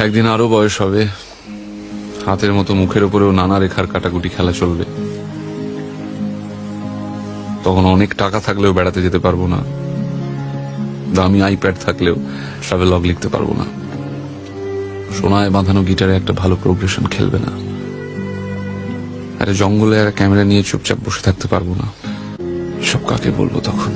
একদিন আরো বয়স হবে, হাতের মতো মুখের উপরেও নানা রেখার কাটাকুটি খেলা চলবে। তখন অনেক টাকা থাকলেও বেড়াতে যেতে পারবো না, দামি আইপ্যাড থাকলেও ট্রাভেলগ লিখতে পারবো না, সোনায় বাঁধানো গিটারে একটা ভালো প্রোগ্রেশন খেলবে না, আরে জঙ্গলে আর ক্যামেরা নিয়ে চুপচাপ বসে থাকতে পারবো না। সব কাকে বলবো তখন?